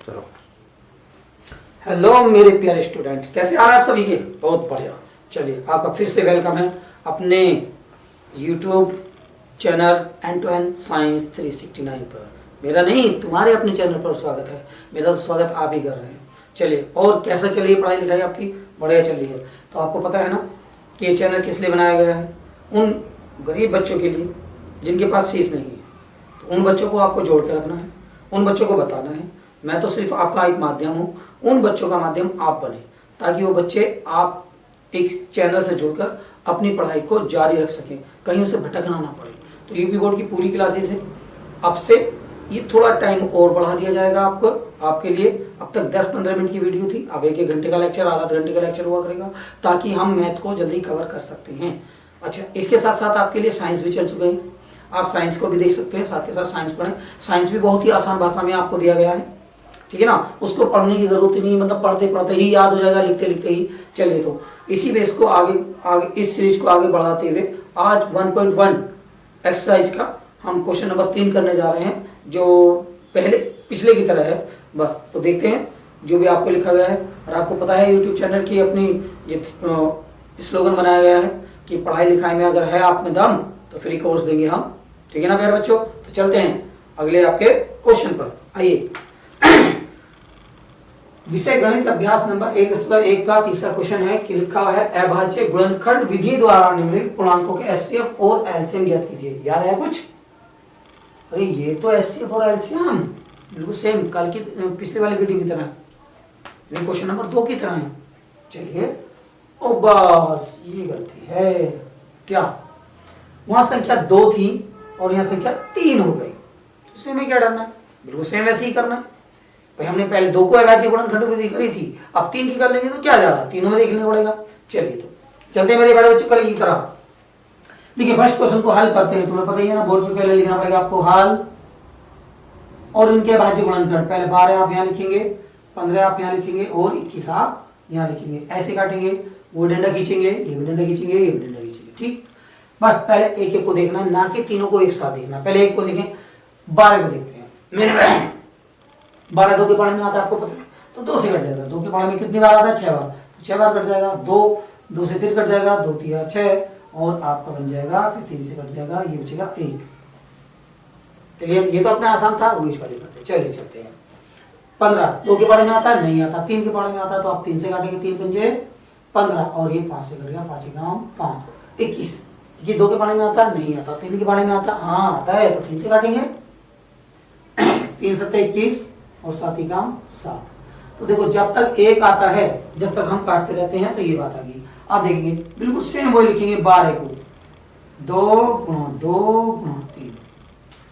चलो। हेलो मेरे प्यारे स्टूडेंट, कैसे हाल है आप सभी के? बहुत बढ़िया। चलिए, आपका फिर से वेलकम है अपने YouTube channel end to end science 369 पर। मेरा नहीं, तुम्हारे अपने चैनल पर स्वागत है। मेरा तो स्वागत आप ही कर रहे हैं। चलिए, और कैसा चल रही है पढ़ाई लिखाई आपकी? बढ़िया चल रही है। तो आपको पता है ना कि ये चैनल किस लिए बनाया गया है? उन गरीब बच्चों के लिए जिनके पास फीस नहीं है। तो उन बच्चों को आपको जोड़ के रखना है, उन बच्चों को बताना है। मैं तो सिर्फ आपका एक माध्यम हूँ, उन बच्चों का माध्यम आप बने, ताकि वो बच्चे आप एक चैनल से जुड़कर अपनी पढ़ाई को जारी रख सकें, कहीं उसे भटकना ना पड़े। तो यूपी बोर्ड की पूरी क्लासेस है, अब से ये थोड़ा टाइम और बढ़ा दिया जाएगा आपको, आपके लिए। अब तक 10-15 मिनट की वीडियो थी, अब 1-1 घंटे का लेक्चर, आधा घंटे का लेक्चर हुआ करेगा, ताकि हम मैथ को जल्दी कवर कर सकते हैं। अच्छा, इसके साथ साथ आपके लिए साइंस भी चल चुके हैं, आप साइंस को भी देख सकते हैं, साथ के साथ साइंस पढ़ें। साइंस भी बहुत ही आसान भाषा में आपको दिया गया है, ठीक है ना। उसको पढ़ने की जरूरत ही नहीं, मतलब पढ़ते पढ़ते ही याद हो जाएगा, लिखते लिखते ही। चलिए, तो इसी बेस को आगे इस सीरीज को आगे बढ़ाते हुए आज 1.1 एक्सरसाइज का हम क्वेश्चन नंबर 3 करने जा रहे हैं, जो पिछले की तरह है। बस तो देखते हैं जो भी आपको लिखा गया है। और आपको पता है यूट्यूब चैनल की अपनी स्लोगन बनाया गया है कि पढ़ाई लिखाई में अगर है आप में दम तो फ्री कोर्स देंगे हम, ठीक है ना प्यारे बच्चों। तो चलते हैं अगले आपके क्वेश्चन पर। आइए, विषय गणित अभ्यास नंबर 1.1 का तीसरा क्वेश्चन है कि लिखा हुआ है अभाज्य गुणनखंड विधि द्वारा निम्नलिखित पूर्णांकों के एचसीएफ और एलसीएम ज्ञात कीजिए। याद है कुछ? अरे ये तो एचसीएफ और एलसीएम बिल्कुल सेम कल की पिछले वाली वीडियो की तरह, ये क्वेश्चन नंबर 2 की तरह है। चलिए, ओ बस ये गलती है क्या? वहां संख्या 2 थी और यहाँ संख्या 3 हो गई, तो सेम है, क्या डरना है? बिल्कुल सेम वैसे ही करना है भाई। हमने पहले 2 को अभाज्य गुणनखंड विधि करी थी, अब 3 की कर लेंगे तो क्या जा रहा है, तीनों में देख लेना पड़ेगा। चलिए, तो चलते हैं मेरे बड़े बच्चों कल की तरह। देखिए, फर्स्ट क्वेश्चन को हल करते हैं। तुम्हें पता ही है ना, बोर्ड पे पहले लिखना पड़ेगा आपको हल और इनके अभाज्य गुणनखंड। पहले 12 आप यहाँ लिखेंगे, 15 आप यहाँ लिखेंगे और 21 आप यहाँ लिखेंगे। ऐसे काटेंगे, वो डंडा खींचेंगे, ये भी डंडा खींचेंगे, ये भी डंडा खींचेंगे, ठीक। बस पहले एक एक को देखना, ना कि तीनों को एक साथ देखना। पहले एक को देखें, 12 को देखते हैं। मैंने 12 2 के पानी में आता है, आपको पता है, तो 2 से कट जाएगा। 2 के पानी में कितनी बार आता है? 6 बार, तो 6 बार कट जाएगा। 2 से फिर कट जाएगा, 2 3 6 और आपका बन जाएगा, फिर 3 से कट जाएगा, ये बचेगा 1। क्लियर? ये तो अपने आसान था, वो इस वाली बात है। चलिए चलते हैं। 15 2 के पानी में आता है? नहीं आता। 3 के पानी में आता है, तो आप 3 से काटेंगे, 3 पंजे 15 और ये 5 से कट गया, 5 गांव 5। 21 2 के पानी में आता है? नहीं आता। 3 के पानी में आता है? हाँ आता है, तो 3 से काटेंगे, 3 7 21 और 7 काम 7। तो देखो, जब तक 1 आता है, जब तक हम काटते रहते हैं, तो ये बात आ गई। आप देखेंगे बिल्कुल सेम वही लिखेंगे, 12 को 2 गुणा 2 गुणा 3,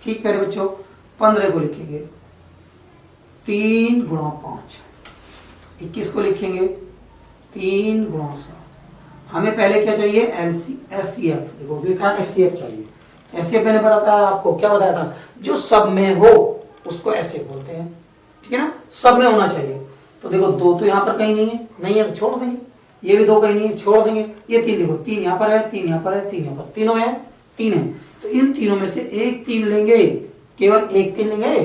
ठीक प्यारे बच्चों। 15 को लिखेंगे 3 गुणा 5। 21 को लिखेंगे 3 गुणा 7। हमें पहले क्या चाहिए? एचसीएफ। देखो लिखा एचसीएफ चाहिए। एचसीएफ मैंने बताया आपको, क्या बताया था? जो सब में हो उसको एचसीएफ बोलते हैं, ठीक है ना। सब में होना चाहिए। तो देखो 2 तो यहाँ पर कहीं नहीं है तो छोड़ देंगे। ये भी 2 कहीं नहीं है, छोड़ देंगे। ये 3 देखो, 3 यहाँ पर है, 3 यहाँ पर है, 3 यहाँ पर, तीनों में है, 3 है। तो इन तीनों में से एक 3 लेंगे, केवल एक 3 लेंगे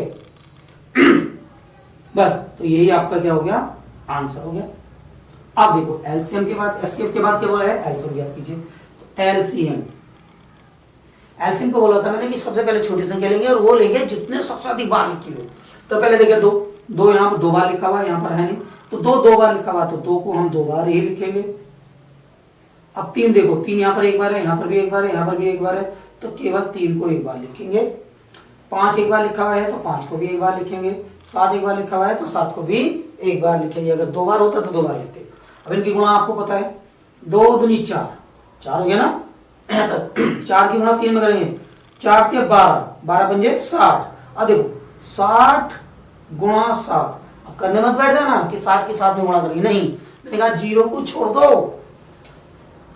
बस। तो यही आपका क्या हो गया? आंसर हो गया। अब देखो, एलसीएम के बाद एचसीएफ के बाद क्या बोला है? एलसीएम याद कीजिए। तो एलसीएम को बोला था मैंने कि सबसे पहले छोटी संख्या लेंगे और वो लेंगे जितने सबसे अधिक बार लिखी हो। तो पहले देखिए 2 यहाँ पर 2 बार लिखा हुआ, यहाँ पर है नहीं, तो 2 बार लिखा हुआ, तो 2 को हम 2 बार ही लिखेंगे। अब 3 देखो, 3 यहाँ पर 1 बार है, यहाँ पर भी 1 बार है, यहाँ पर भी 1 बार है, तो केवल 3 को 1 बार लिखेंगे। 5 1 बार लिखा हुआ है, तो 5 को भी 1 बार लिखेंगे। 7 1 बार लिखा हुआ है, तो 7 को भी 1 बार लिखेंगे। अगर 2 बार होता तो 2 बार लिखते। अब इनकी गुणा आपको पता है, 2 दूनी 4 हो गया ना। 4 की गुणा 3 में करेंगे, 4 के 12, 12 पंजे 60। अब देखो 60 गुणा 7। अब करने मत बैठ जाना कि 60 के साथ में गुणा करेंगे, नहीं। मैंने कहा 0 को छोड़ दो।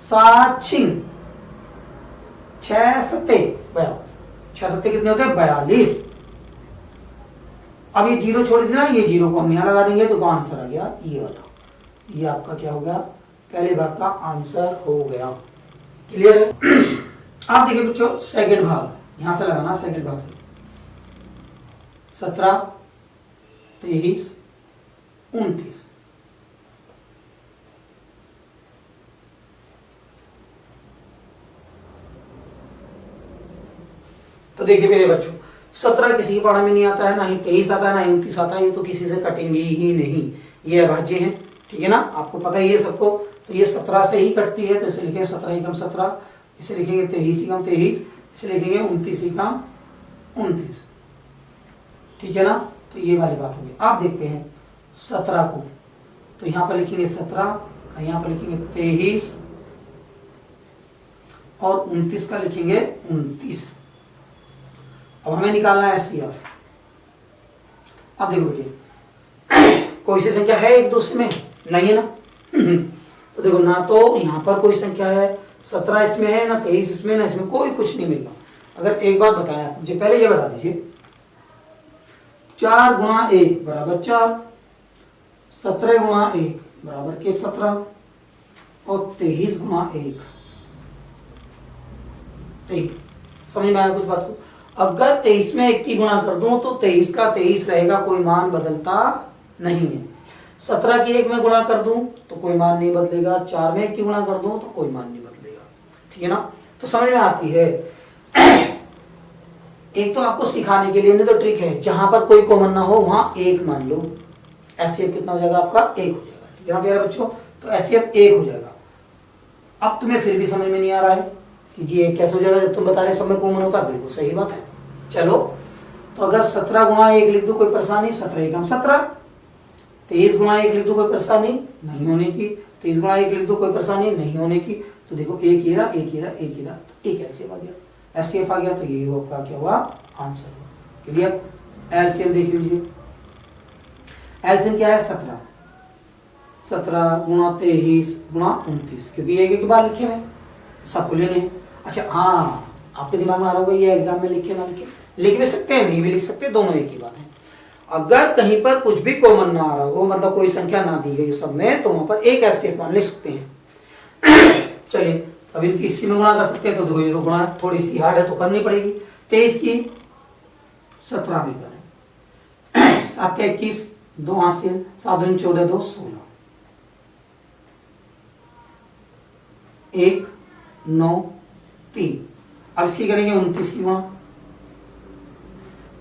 7 6 7 6 7 कितने होते हैं? 42। अब ये 0 छोड़ देना, ये 0 को हम यहां लगा देंगे, तो आंसर आ गया ये वाला। ये आपका क्या हो गया? पहले भाग का आंसर हो गया। क्लियर है? आप देखिए बच्चों, सेकंड भाग यहां से लगाना, सेकंड भाग से 17 23 29। तो देखिए मेरे बच्चों, 17 किसी के पढ़ा में नहीं आता है, ना ही 23 आता है, ना ही 29 आता है, ये तो किसी से कटेंगे ही नहीं, ये अभाज्य हैं, ठीक है ना, आपको पता ही है सबको। तो ये 17 से ही कटती है, तो इसे लिखेंगे 17 एकम 17, इसे लिखेंगे 23 एकम 23, इसे लिखेंगे 29 एकम 29, ठीक है ना। तो ये वाली बात होगी। आप देखते हैं 17 को, तो यहां पर लिखेंगे 17, यहां पर लिखेंगे 23 और 29 का लिखेंगे 29। अब हमें निकालना है एचसीएफ। अब देखो बेटे, कोई सी संख्या है एक दूसरे में, नहीं है ना। तो देखो, ना तो यहां पर कोई संख्या है, 17 इसमें है, ना 23 इसमें, ना इसमें, कोई कुछ नहीं मिल रहा। अगर एक बात बताया मुझे, पहले ये बता दीजिए, 4 गुणा 1 बराबर 4, 17 गुणा 1 बराबर के 17 और 23 गुणा 1 23। समझ में आया कुछ बात को? अगर 23 में 1 की गुणा कर दूं तो 23 का 23 रहेगा, कोई मान बदलता नहीं है। 17 की 1 में गुणा कर दूं तो कोई मान नहीं बदलेगा, 4 में 1 की गुणा कर दूं तो कोई मान नहीं बदलेगा, ठीक है ना। तो समझ में आती है। एक तो आपको सिखाने के लिए नहीं तो ट्रिक है, जहां पर कोई कॉमन ना हो वहां 1 मान लो, एचसीएफ कितना हो जाएगा आपका? 1 हो जाएगा, ठीक है ना प्यारे बच्चों। तो एचसीएफ 1 हो जाएगा। अब तुम्हें फिर भी समझ में नहीं आ रहा है कि जी 1 कैसे हो जाएगा, जब तुम बता रहे सब में कॉमन होता है। बिल्कुल सही बात है। चलो, तो अगर 17 गुणा 1 लिख दो, कोई परेशानी? 17 एकम 17। 23 गुणा 1 लिख दो, कोई परेशानी नहीं होने की। 23 गुणा 1 लिख दो, कोई परेशानी नहीं होने की। तो देखो, एक ही रहा, एक ही रहा, एक ही रहा, तो एक एलसीएम आ गया, एचसीएफ आ गया। तो ये आपका क्या हुआ? आंसर हुआ। क्लियर? एलसीएम देख लीजिए, एलसीएम क्या है? 17। 17 गुणा 23 गुणा 29, क्योंकि एक एक बार लिखे हुए सबको लेने। अच्छा हाँ, आपके दिमाग में आ रहा होगा ये एग्जाम में लिखे ना लिखे, लिख भी सकते हैं, नहीं भी लिख सकते, दोनों एक ही बात है। अगर कहीं पर कुछ भी कॉमन ना आ रहा हो, मतलब कोई संख्या ना दी गई सब में, तो वहां पर एक एचसीएफ मान लिख सकते हैं। चलिए, अब इनकी इसी में गुणा कर सकते हैं, तो देखो ये तो गुणा थोड़ी सी हार्ड है तो करनी पड़ेगी। 23 की 17 में करें, 7 के 21, 2 हासिल, 7 दूनी 14, 2 16, 1 9 3। अब इसकी करेंगे 29 की गुणा,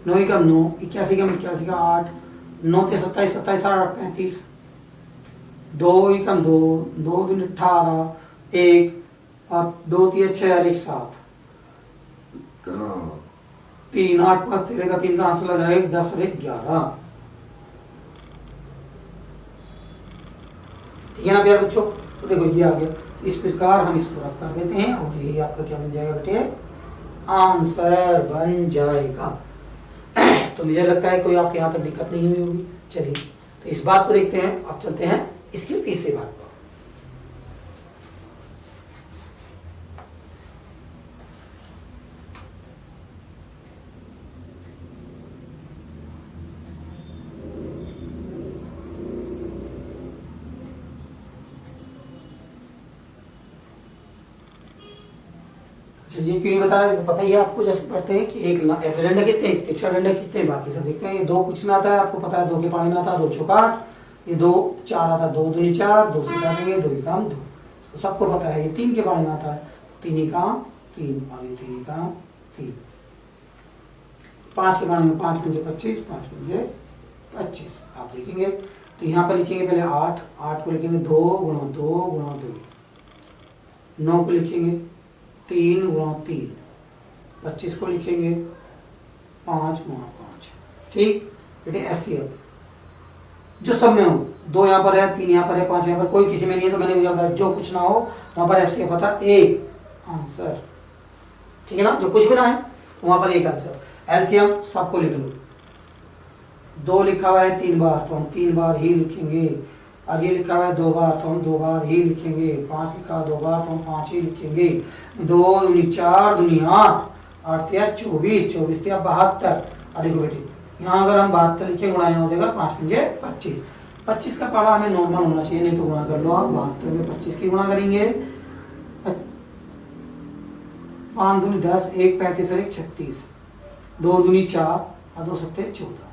9 एकम 9, 81 एकम 81 का 8, 9 के 27, 27 8 35, 2 एकम 2, 2 दूनी 18, 1 और 2 3 6 और 1 7, 3 8 5 13 का 3 का आंसर लगा 1 10 और 1 11। ठीक है ना प्यारे बच्चों? तो देखो ये आ गया। इस प्रकार हम इसको रख कर देते हैं और यही आपका क्या बन जाएगा बेटे? आंसर बन जाएगा। तो मुझे लगता है कोई आपके यहाँ तक दिक्कत नहीं हुई होगी। चलिए, तो इस बात को देखते हैं। अब चलते हैं इसकी तीसरी बात पर। ये क्यों नहीं बताया? तो पता ही है आपको, जैसे पढ़ते हैं कि एक ऐसे डंडा खींचते हैं, एक तिरछा डंडा खींचते हैं, बाकी सब देखते हैं। ये 2 कुछ में आता है, आपको पता है, 2 के पानी में आता है, 2 चौका 8, ये 2 4 आता है, 2 दूनी 4, 2 से काटेंगे, 2 एकम 2, तो सबको पता है। ये 3 के पानी में आता है, 3 एकम 3 और ये 3 एकम 3। 5 के पानी में 5 पंजे 25, 5 पंजे 25। आप देखेंगे तो यहाँ पर लिखेंगे पहले 8, 8 को लिखेंगे 2 गुणा 2 गुणा 2, 9 को लिखेंगे 3 गुणा 3, 25 को लिखेंगे 5 गुणा 5। ठीक बेटे, एचसीएफ जो सब में हो, 2 यहाँ पर है, 3 यहाँ पर है, 5 यहाँ पर, कोई किसी में नहीं है, तो मैंने बताया जो कुछ ना हो वहां पर एचसीएफ होता है 1 आंसर। ठीक है ना? जो कुछ भी ना है वहां पर 1 आंसर। एलसीएम सबको लिख लो। 2 लिखा हुआ है 3 बार, तो हम 3 बार ही लिखेंगे। और ये लिखा हुआ है 2 बार, तो हम 2 बार ही लिखेंगे। 5 लिखा है 2 बार, तो हम 5 ही लिखेंगे। 2 दूनी 4, दूनी 8, 8 तिया 24, 24 तिया 72। और देखो बेटे, यहाँ अगर हम 72 लिखे, गुणा यहाँ हो जाएगा 5 पंजे 25। 25 का पढ़ा हमें नॉर्मल होना चाहिए, नहीं तो गुणा कर लो आप। 72 में 25 की गुणा करेंगे, 5 दूनी 10, 1 35 और 1 36, 2 दूनी 4 और 2 सत्ते 14।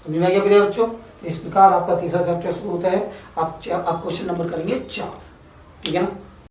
समझ में आ गया प्रिय बच्चों। तो इस प्रकार आपका तीसरा चैप्टर शुरू होता है। आप क्वेश्चन नंबर करेंगे 4, ठीक है ना।